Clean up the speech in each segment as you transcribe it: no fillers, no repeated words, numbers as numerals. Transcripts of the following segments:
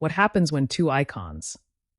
What happens when two icons,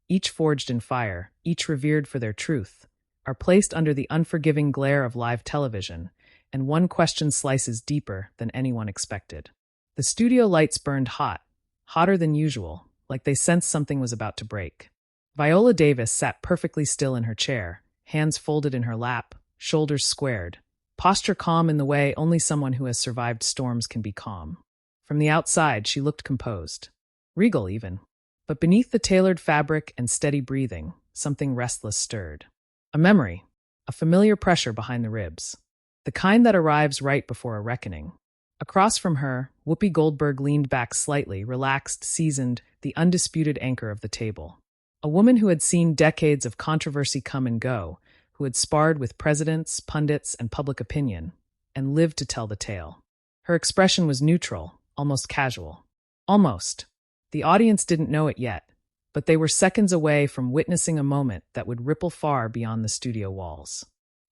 each forged in fire, each revered for their truth, are placed under the unforgiving glare of live television, and one question slices deeper than anyone expected. The studio lights burned hot, hotter than usual, like they sensed something was about to break. Viola Davis sat perfectly still in her chair, hands folded in her lap, shoulders squared, posture calm in the way only someone who has survived storms can be calm. From the outside, she looked composed, regal even. But beneath the tailored fabric and steady breathing, something restless stirred. A memory, a familiar pressure behind the ribs, the kind that arrives right before a reckoning. Across from her, Whoopi Goldberg leaned back slightly, relaxed, seasoned, the undisputed anchor of the table. A woman who had seen decades of controversy come and go, who had sparred with presidents, pundits, and public opinion, and lived to tell the tale. Her expression was neutral, almost casual. Almost. The audience didn't know it yet, but they were seconds away from witnessing a moment that would ripple far beyond the studio walls.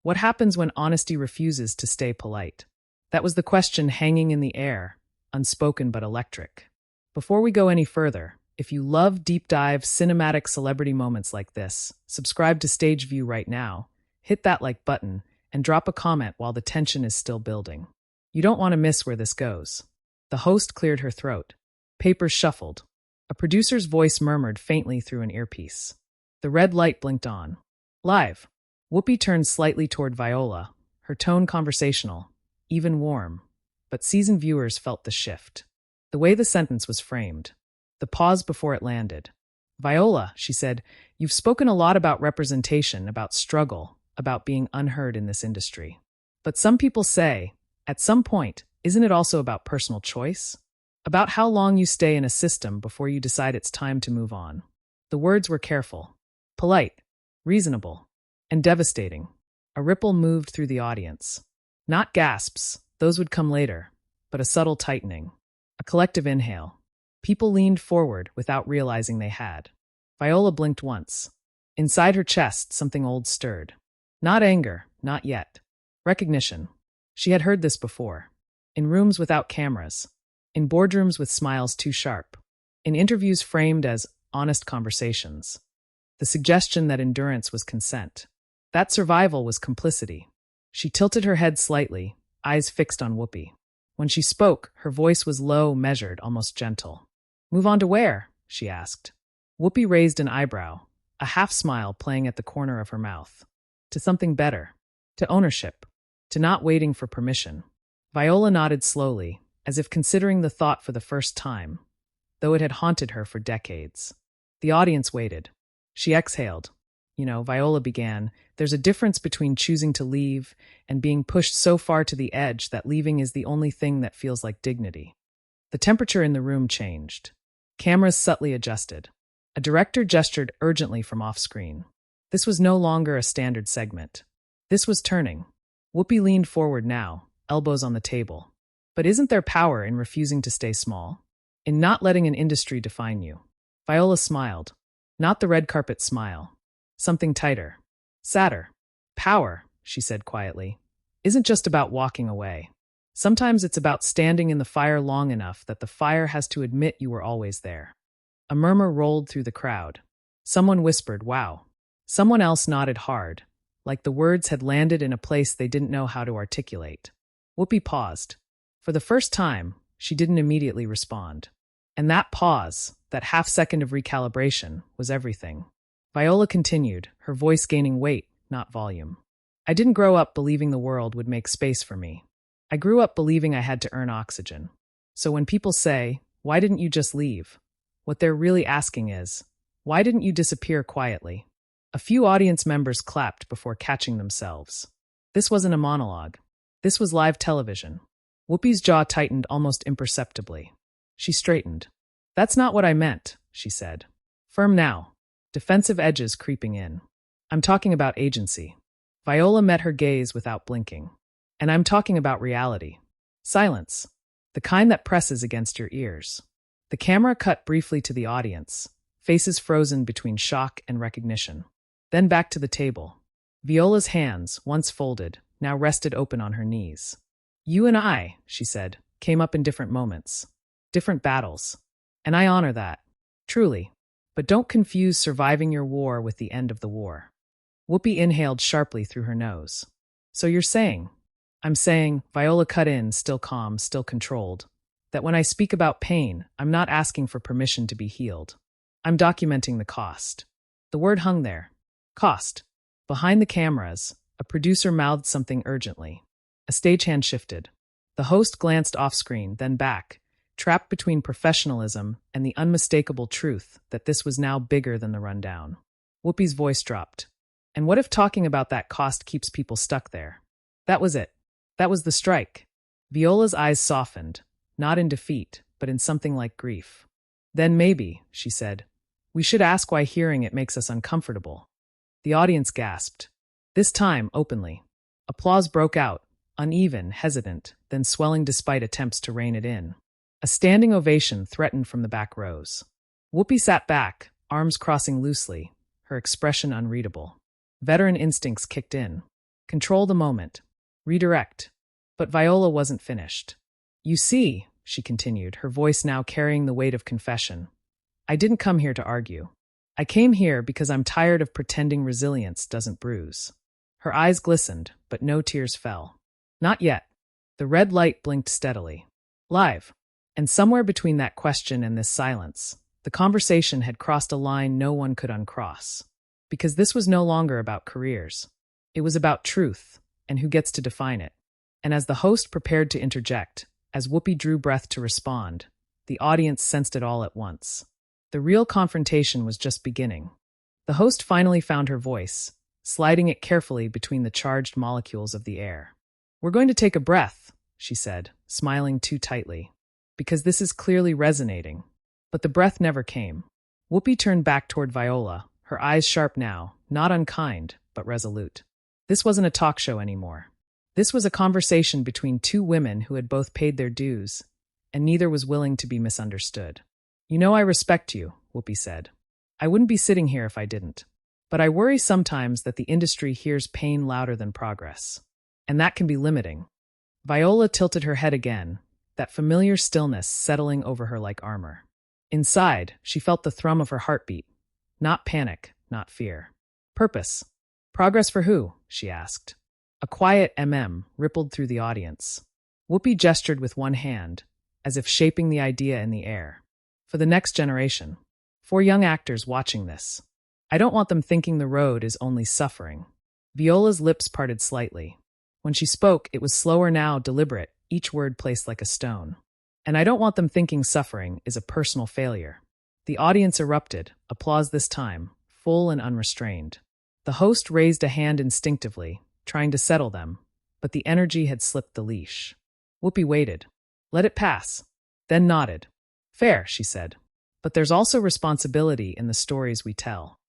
What happens when honesty refuses to stay polite? That was the question hanging in the air, unspoken but electric. Before we go any further, if you love deep dive cinematic celebrity moments like this, subscribe to Stage View right now, hit that like button, and drop a comment while the tension is still building. You don't want to miss where this goes. The host cleared her throat. Papers shuffled. A producer's voice murmured faintly through an earpiece. The red light blinked on. Live. Whoopi turned slightly toward Viola, her tone conversational, even warm, but seasoned viewers felt the shift. The way the sentence was framed, the pause before it landed. Viola, she said, you've spoken a lot about representation, about struggle, about being unheard in this industry. But some people say, at some point, isn't it also about personal choice? About how long you stay in a system before you decide it's time to move on. The words were careful, polite, reasonable, and devastating. A ripple moved through the audience. Not gasps, those would come later, but a subtle tightening. A collective inhale. People leaned forward without realizing they had. Viola blinked once. Inside her chest, something old stirred. Not anger, not yet. Recognition. She had heard this before. In rooms without cameras. In boardrooms with smiles too sharp. In interviews framed as honest conversations. The suggestion that endurance was consent. That survival was complicity. She tilted her head slightly, eyes fixed on Whoopi. When she spoke, her voice was low, measured, almost gentle. Move on to where? She asked. Whoopi raised an eyebrow, a half smile playing at the corner of her mouth. To something better. To ownership. To not waiting for permission. Viola nodded slowly, as if considering the thought for the first time, though it had haunted her for decades. The audience waited. She exhaled. Viola began, there's a difference between choosing to leave and being pushed so far to the edge that leaving is the only thing that feels like dignity. The temperature in the room changed. Cameras subtly adjusted. A director gestured urgently from off-screen. This was no longer a standard segment. This was turning. Whoopi leaned forward now, elbows on the table. But isn't there power in refusing to stay small? In not letting an industry define you? Viola smiled. Not the red carpet smile. Something tighter. Sadder. Power, she said quietly, isn't just about walking away. Sometimes it's about standing in the fire long enough that the fire has to admit you were always there. A murmur rolled through the crowd. Someone whispered, wow. Someone else nodded hard, like the words had landed in a place they didn't know how to articulate. Whoopi paused. For the first time, she didn't immediately respond. And that pause, that half-second of recalibration, was everything. Viola continued, her voice gaining weight, not volume. I didn't grow up believing the world would make space for me. I grew up believing I had to earn oxygen. So when people say, why didn't you just leave? What they're really asking is, why didn't you disappear quietly? A few audience members clapped before catching themselves. This wasn't a monologue. This was live television. Whoopi's jaw tightened almost imperceptibly. She straightened. That's not what I meant, she said. Firm now. Defensive edges creeping in. I'm talking about agency. Viola met her gaze without blinking. And I'm talking about reality. Silence. The kind that presses against your ears. The camera cut briefly to the audience, faces frozen between shock and recognition. Then back to the table. Viola's hands, once folded, now rested open on her knees. You and I, she said, came up in different moments. Different battles. And I honor that. Truly. But don't confuse surviving your war with the end of the war. Whoopi inhaled sharply through her nose. So you're saying? I'm saying, Viola cut in, still calm, still controlled, that when I speak about pain, I'm not asking for permission to be healed. I'm documenting the cost. The word hung there. Cost. Behind the cameras, a producer mouthed something urgently. A stagehand shifted. The host glanced off-screen, then back, trapped between professionalism and the unmistakable truth that this was now bigger than the rundown. Whoopi's voice dropped. And what if talking about that cost keeps people stuck there? That was it. That was the strike. Viola's eyes softened, not in defeat, but in something like grief. Then maybe, she said, we should ask why hearing it makes us uncomfortable. The audience gasped. This time, openly. Applause broke out, uneven, hesitant, then swelling despite attempts to rein it in. A standing ovation threatened from the back rows. Whoopi sat back, arms crossing loosely, her expression unreadable. Veteran instincts kicked in. Control the moment. Redirect. But Viola wasn't finished. You see, she continued, her voice now carrying the weight of confession, I didn't come here to argue. I came here because I'm tired of pretending resilience doesn't bruise. Her eyes glistened, but no tears fell. Not yet. The red light blinked steadily. Live. And somewhere between that question and this silence, the conversation had crossed a line no one could uncross. Because this was no longer about careers. It was about truth, and who gets to define it. And as the host prepared to interject, as Whoopi drew breath to respond, the audience sensed it all at once. The real confrontation was just beginning. The host finally found her voice, sliding it carefully between the charged molecules of the air. We're going to take a breath, she said, smiling too tightly, because this is clearly resonating. But the breath never came. Whoopi turned back toward Viola, her eyes sharp now, not unkind, but resolute. This wasn't a talk show anymore. This was a conversation between two women who had both paid their dues, and neither was willing to be misunderstood. You know I respect you, Whoopi said. I wouldn't be sitting here if I didn't. But I worry sometimes that the industry hears pain louder than progress. And that can be limiting. Viola tilted her head again, that familiar stillness settling over her like armor. Inside, she felt the thrum of her heartbeat. Not panic, not fear. Purpose. Progress for who? She asked. A quiet rippled through the audience. Whoopi gestured with one hand, as if shaping the idea in the air. For the next generation. For young actors watching this. I don't want them thinking the road is only suffering. Viola's lips parted slightly. When she spoke, it was slower now, deliberate, each word placed like a stone. And I don't want them thinking suffering is a personal failure. The audience erupted, applause this time, full and unrestrained. The host raised a hand instinctively, trying to settle them, but the energy had slipped the leash. Whoopi waited. Let it pass. Then nodded. Fair, she said. But there's also responsibility in the stories we tell.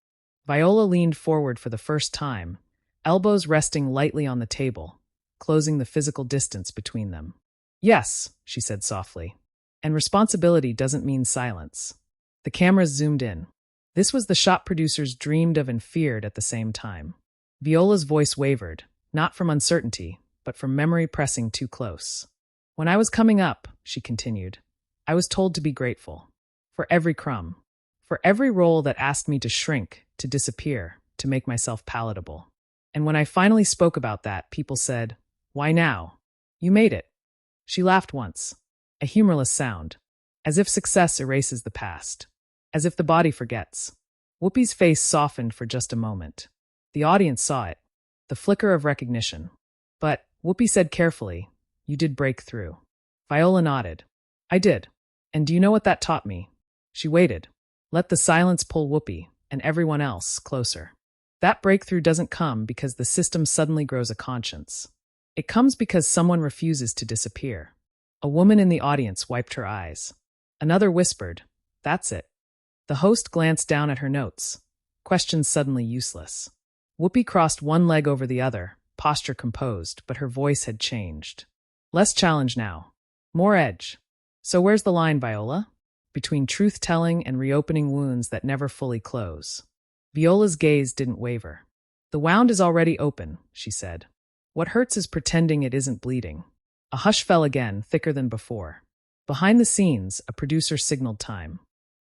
Viola leaned forward for the first time, elbows resting lightly on the table, closing the physical distance between them. Yes, she said softly. And responsibility doesn't mean silence. The cameras zoomed in. This was the shot producers dreamed of and feared at the same time. Viola's voice wavered, not from uncertainty, but from memory pressing too close. When I was coming up, she continued, I was told to be grateful. For every crumb. For every role that asked me to shrink, to disappear, to make myself palatable. And when I finally spoke about that, people said, why now? You made it. She laughed once. A humorless sound. As if success erases the past. As if the body forgets. Whoopi's face softened for just a moment. The audience saw it. The flicker of recognition. But, Whoopi said carefully, you did break through. Viola nodded. I did. And do you know what that taught me? She waited. Let the silence pull Whoopi, and everyone else, closer. That breakthrough doesn't come because the system suddenly grows a conscience. It comes because someone refuses to disappear. A woman in the audience wiped her eyes. Another whispered, that's it. The host glanced down at her notes. Questions suddenly useless. Whoopi crossed one leg over the other, posture composed, but her voice had changed. Less challenge now. More edge. So where's the line, Viola? Between truth-telling and reopening wounds that never fully close. Viola's gaze didn't waver. The wound is already open, she said. What hurts is pretending it isn't bleeding. A hush fell again, thicker than before. Behind the scenes, a producer signaled time.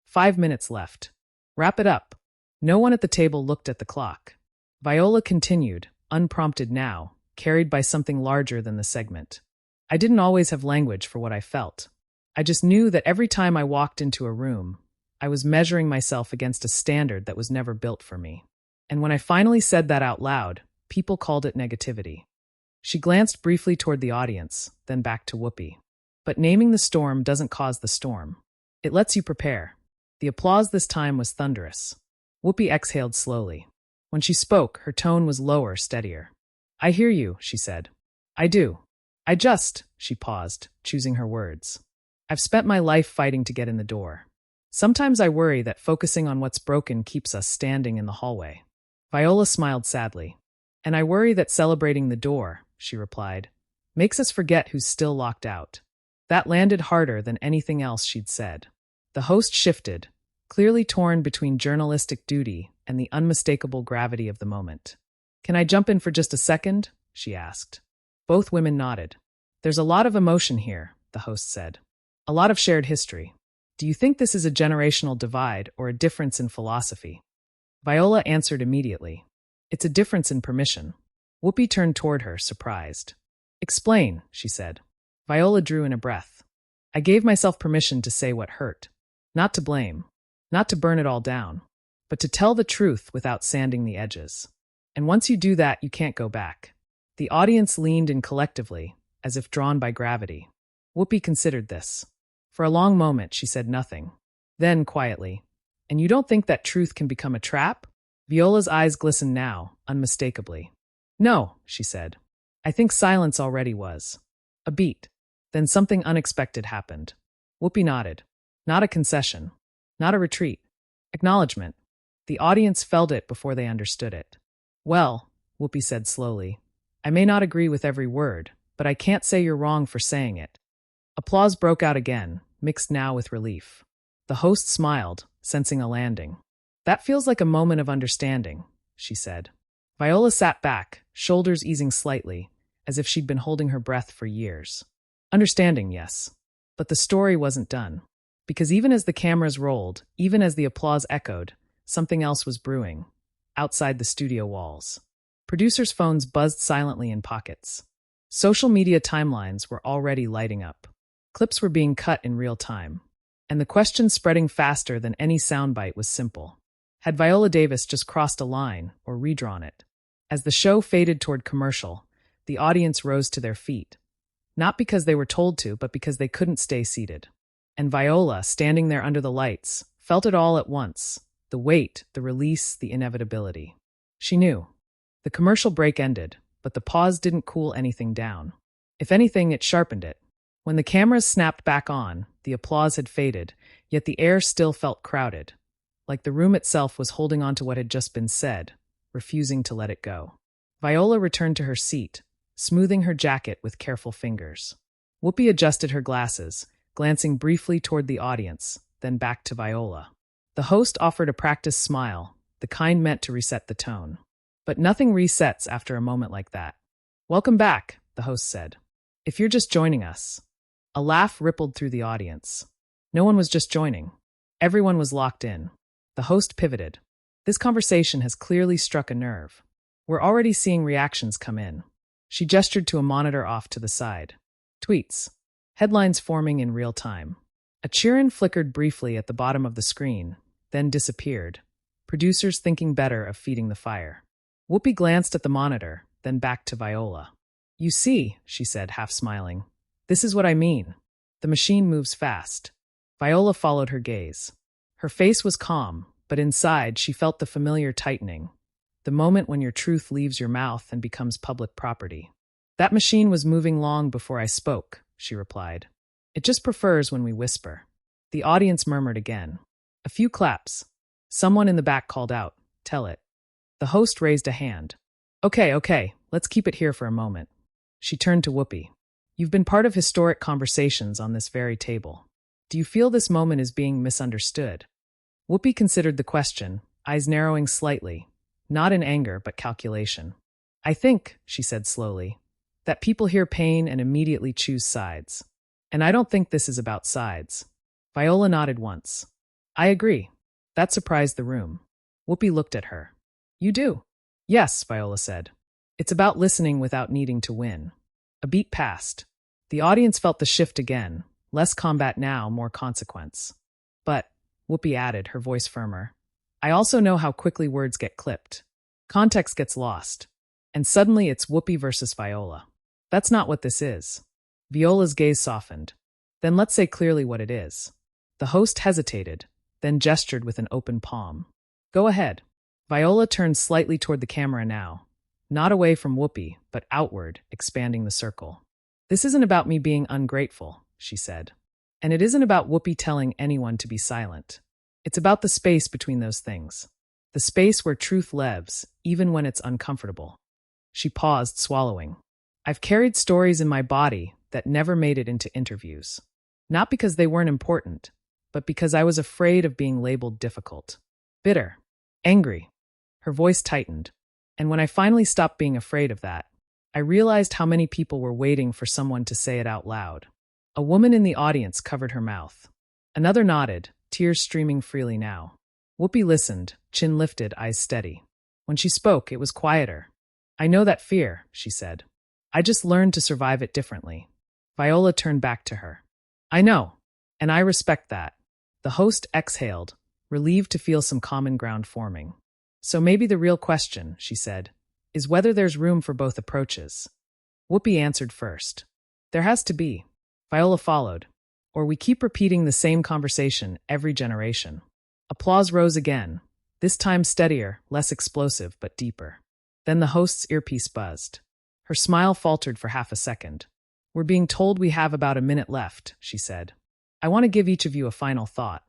5 minutes left. Wrap it up. No one at the table looked at the clock. Viola continued, unprompted now, carried by something larger than the segment. I didn't always have language for what I felt. I just knew that every time I walked into a room, I was measuring myself against a standard that was never built for me. And when I finally said that out loud, people called it negativity. She glanced briefly toward the audience, then back to Whoopi. But naming the storm doesn't cause the storm. It lets you prepare. The applause this time was thunderous. Whoopi exhaled slowly. When she spoke, her tone was lower, steadier. I hear you, she said. I do. She paused, choosing her words. I've spent my life fighting to get in the door. Sometimes I worry that focusing on what's broken keeps us standing in the hallway. Viola smiled sadly. And I worry that celebrating the door, she replied, makes us forget who's still locked out. That landed harder than anything else she'd said. The host shifted, clearly torn between journalistic duty and the unmistakable gravity of the moment. Can I jump in for just a second? She asked. Both women nodded. There's a lot of emotion here, the host said. A lot of shared history. Do you think this is a generational divide or a difference in philosophy? Viola answered immediately. It's a difference in permission. Whoopi turned toward her, surprised. Explain, she said. Viola drew in a breath. I gave myself permission to say what hurt. Not to blame. Not to burn it all down. But to tell the truth without sanding the edges. And once you do that, you can't go back. The audience leaned in collectively, as if drawn by gravity. Whoopi considered this. For a long moment, she said nothing. Then, quietly, and you don't think that truth can become a trap? Viola's eyes glistened now, unmistakably. No, she said. I think silence already was. A beat. Then something unexpected happened. Whoopi nodded. Not a concession. Not a retreat. Acknowledgement. The audience felt it before they understood it. Well, Whoopi said slowly, I may not agree with every word, but I can't say you're wrong for saying it. Applause broke out again, mixed now with relief. The host smiled, sensing a landing. That feels like a moment of understanding, she said. Viola sat back, shoulders easing slightly, as if she'd been holding her breath for years. Understanding, yes. But the story wasn't done. Because even as the cameras rolled, even as the applause echoed, something else was brewing. Outside the studio walls. Producers' phones buzzed silently in pockets. Social media timelines were already lighting up. Clips were being cut in real time. And the question spreading faster than any soundbite was simple. Had Viola Davis just crossed a line or redrawn it? As the show faded toward commercial, the audience rose to their feet. Not because they were told to, but because they couldn't stay seated. And Viola, standing there under the lights, felt it all at once. The weight, the release, the inevitability. She knew. The commercial break ended, but the pause didn't cool anything down. If anything, it sharpened it. When the cameras snapped back on, the applause had faded, yet the air still felt crowded. Like the room itself was holding on to what had just been said, refusing to let it go. Viola returned to her seat, smoothing her jacket with careful fingers. Whoopi adjusted her glasses, glancing briefly toward the audience, then back to Viola. The host offered a practiced smile, the kind meant to reset the tone. But nothing resets after a moment like that. Welcome back, the host said. If you're just joining us. A laugh rippled through the audience. No one was just joining. Everyone was locked in. The host pivoted. This conversation has clearly struck a nerve. We're already seeing reactions come in. She gestured to a monitor off to the side. Tweets. Headlines forming in real time. A cheer-in flickered briefly at the bottom of the screen, then disappeared. Producers thinking better of feeding the fire. Whoopi glanced at the monitor, then back to Viola. You see, she said, half smiling. This is what I mean. The machine moves fast. Viola followed her gaze. Her face was calm, but inside she felt the familiar tightening. The moment when your truth leaves your mouth and becomes public property. That machine was moving long before I spoke, she replied. It just prefers when we whisper. The audience murmured again. A few claps. Someone in the back called out, Tell it. The host raised a hand. Okay, let's keep it here for a moment. She turned to Whoopi. You've been part of historic conversations on this very table. Do you feel this moment is being misunderstood? Whoopi considered the question, eyes narrowing slightly, not in anger but calculation. I think, she said slowly, that people hear pain and immediately choose sides. And I don't think this is about sides. Viola nodded once. I agree. That surprised the room. Whoopi looked at her. You do? Yes, Viola said. It's about listening without needing to win. A beat passed. The audience felt the shift again. Less combat now, more consequence. But, Whoopi added, her voice firmer, I also know how quickly words get clipped. Context gets lost. And suddenly it's Whoopi versus Viola. That's not what this is. Viola's gaze softened. Then let's say clearly what it is. The host hesitated, then gestured with an open palm. Go ahead. Viola turned slightly toward the camera now. Not away from Whoopi, but outward, expanding the circle. This isn't about me being ungrateful, she said. And it isn't about Whoopi telling anyone to be silent. It's about the space between those things. The space where truth lives, even when it's uncomfortable. She paused, swallowing. I've carried stories in my body that never made it into interviews. Not because they weren't important, but because I was afraid of being labeled difficult. Bitter. Angry. Her voice tightened. And when I finally stopped being afraid of that, I realized how many people were waiting for someone to say it out loud. A woman in the audience covered her mouth. Another nodded, tears streaming freely now. Whoopi listened, chin lifted, eyes steady. When she spoke, it was quieter. I know that fear, she said. I just learned to survive it differently. Viola turned back to her. I know, and I respect that. The host exhaled, relieved to feel some common ground forming. So maybe the real question, she said, is whether there's room for both approaches. Whoopi answered first. There has to be. Viola followed. Or we keep repeating the same conversation every generation. Applause rose again, this time steadier, less explosive, but deeper. Then the host's earpiece buzzed. Her smile faltered for half a second. We're being told we have about a minute left, she said. I want to give each of you a final thought.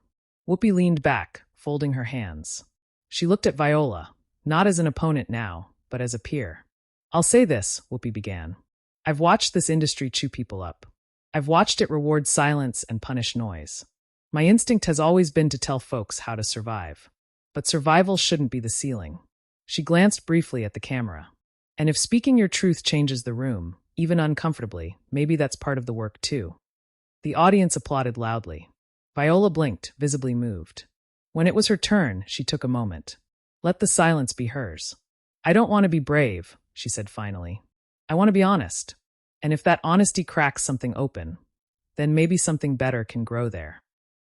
Whoopi leaned back, folding her hands. She looked at Viola, not as an opponent now, but as a peer. I'll say this, Whoopi began. I've watched this industry chew people up. I've watched it reward silence and punish noise. My instinct has always been to tell folks how to survive. But survival shouldn't be the ceiling. She glanced briefly at the camera. And if speaking your truth changes the room, even uncomfortably, maybe that's part of the work too. The audience applauded loudly. Viola blinked, visibly moved. When it was her turn, she took a moment. Let the silence be hers. I don't want to be brave, she said finally. I want to be honest. And if that honesty cracks something open, then maybe something better can grow there.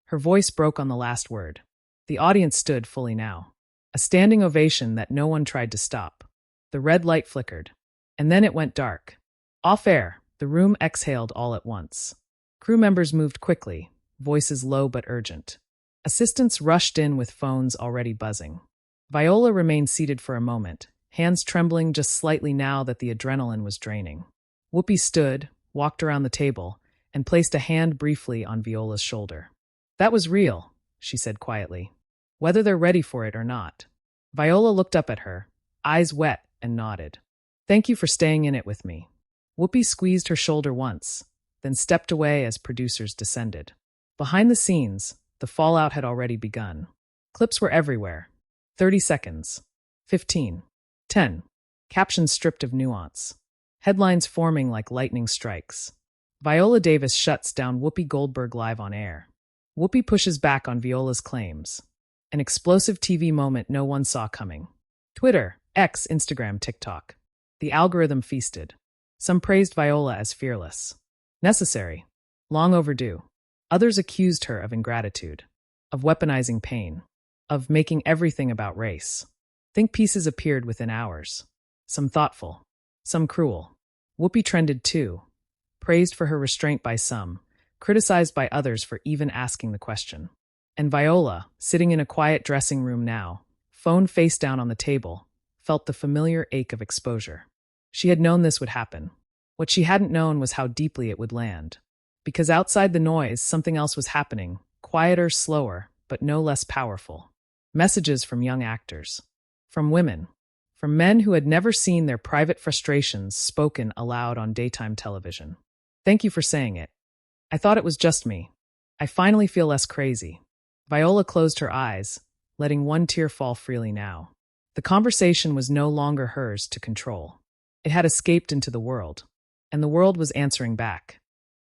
Her voice broke on the last word. The audience stood fully now. A standing ovation that no one tried to stop. The red light flickered. And then it went dark. Off air, the room exhaled all at once. Crew members moved quickly, voices low but urgent. Assistants rushed in with phones already buzzing. Viola remained seated for a moment, hands trembling just slightly now that the adrenaline was draining. Whoopi stood, walked around the table, and placed a hand briefly on Viola's shoulder. That was real, she said quietly. Whether they're ready for it or not. Viola looked up at her, eyes wet, and nodded. Thank you for staying in it with me. Whoopi squeezed her shoulder once, then stepped away as producers descended. Behind the scenes, the fallout had already begun. Clips were everywhere. 30 seconds. 15. 10. Captions stripped of nuance. Headlines forming like lightning strikes. Viola Davis shuts down Whoopi Goldberg live on air. Whoopi pushes back on Viola's claims. An explosive TV moment no one saw coming. Twitter, X, Instagram, TikTok. The algorithm feasted. Some praised Viola as fearless. Necessary. Long overdue. Others accused her of ingratitude. Of weaponizing pain. Of making everything about race. Think pieces appeared within hours. Some thoughtful. Some cruel. Whoopi trended too. Praised for her restraint by some. Criticized by others for even asking the question. And Viola, sitting in a quiet dressing room now, phone face down on the table, felt the familiar ache of exposure. She had known this would happen. What she hadn't known was how deeply it would land. Because outside the noise, something else was happening, quieter, slower, but no less powerful. Messages from young actors. From women. From men who had never seen their private frustrations spoken aloud on daytime television. Thank you for saying it. I thought it was just me. I finally feel less crazy. Viola closed her eyes, letting one tear fall freely now. The conversation was no longer hers to control. It had escaped into the world, and the world was answering back.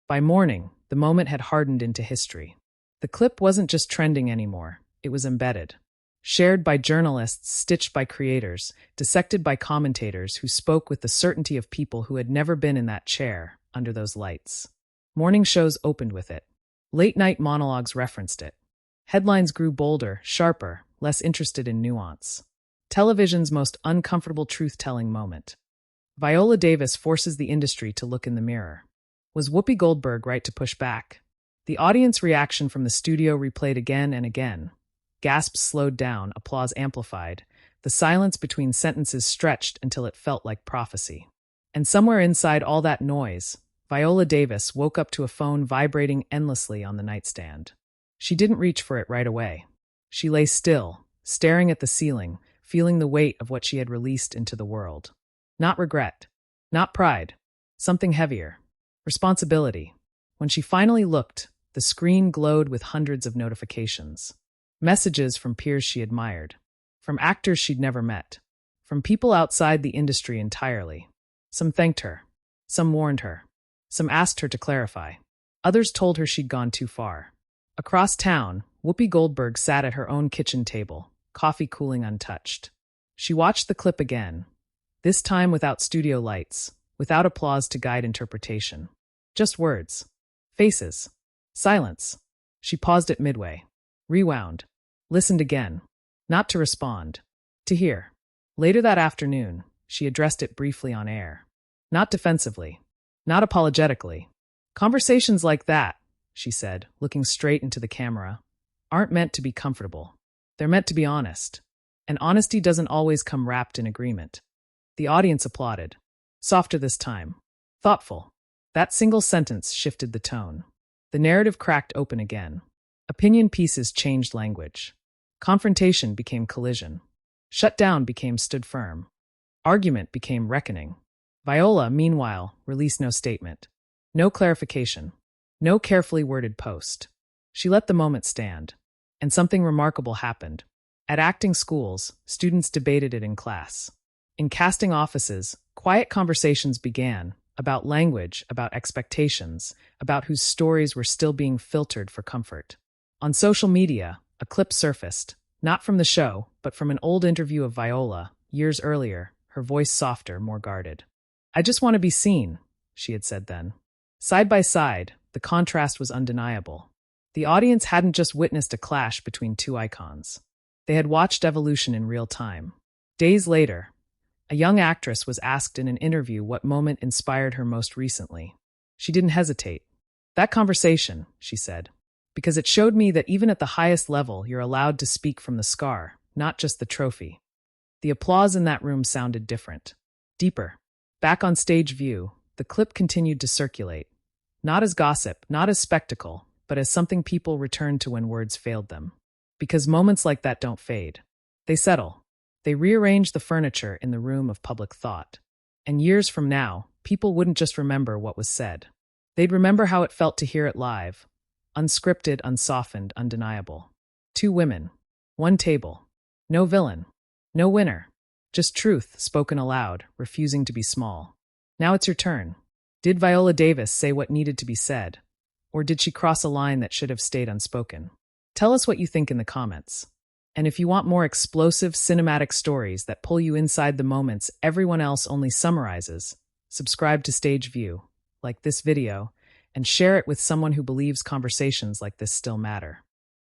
By morning, the moment had hardened into history. The clip wasn't just trending anymore. It was embedded. Shared by journalists, stitched by creators, dissected by commentators who spoke with the certainty of people who had never been in that chair, under those lights. Morning shows opened with it. Late-night monologues referenced it. Headlines grew bolder, sharper, less interested in nuance. Television's most uncomfortable truth-telling moment. Viola Davis forces the industry to look in the mirror. Was Whoopi Goldberg right to push back? The audience reaction from the studio replayed again and again. Gasps slowed down, applause amplified. The silence between sentences stretched until it felt like prophecy. And somewhere inside all that noise, Viola Davis woke up to a phone vibrating endlessly on the nightstand. She didn't reach for it right away. She lay still, staring at the ceiling, feeling the weight of what she had released into the world. Not regret. Not pride. Something heavier. Responsibility. When she finally looked, the screen glowed with hundreds of notifications. Messages from peers she admired. From actors she'd never met. From people outside the industry entirely. Some thanked her. Some warned her. Some asked her to clarify. Others told her she'd gone too far. Across town, Whoopi Goldberg sat at her own kitchen table, coffee cooling untouched. She watched the clip again, this time without studio lights, without applause to guide interpretation. Just words. Faces. Silence. She paused it midway. Rewound. Listened again. Not to respond. To hear. Later that afternoon, she addressed it briefly on air. Not defensively. Not apologetically. Conversations like that, she said, looking straight into the camera, aren't meant to be comfortable. They're meant to be honest. And honesty doesn't always come wrapped in agreement. The audience applauded. Softer this time. Thoughtful. That single sentence shifted the tone. The narrative cracked open again. Opinion pieces changed language. Confrontation became collision. Shut down became stood firm. Argument became reckoning. Viola, meanwhile, released no statement. No clarification. No carefully worded post. She let the moment stand. And something remarkable happened. At acting schools, students debated it in class. In casting offices, quiet conversations began about language, about expectations, about whose stories were still being filtered for comfort. On social media, a clip surfaced, not from the show, but from an old interview of Viola, years earlier, her voice softer, more guarded. "I just want to be seen," she had said then. Side by side, the contrast was undeniable. The audience hadn't just witnessed a clash between two icons. They had watched evolution in real time. Days later, a young actress was asked in an interview what moment inspired her most recently. She didn't hesitate. "That conversation," she said, "because it showed me that even at the highest level, you're allowed to speak from the scar, not just the trophy." The applause in that room sounded different. Deeper. Back on stage view, the clip continued to circulate. Not as gossip, not as spectacle, but as something people returned to when words failed them. Because moments like that don't fade. They settle. They rearrange the furniture in the room of public thought. And years from now, people wouldn't just remember what was said. They'd remember how it felt to hear it live. Unscripted, unsoftened, undeniable. Two women. One table. No villain. No winner. Just truth spoken aloud, refusing to be small. Now it's your turn. Did Viola Davis say what needed to be said? Or did she cross a line that should have stayed unspoken? Tell us what you think in the comments. And if you want more explosive cinematic stories that pull you inside the moments everyone else only summarizes, subscribe to Stage View, like this video, and share it with someone who believes conversations like this still matter.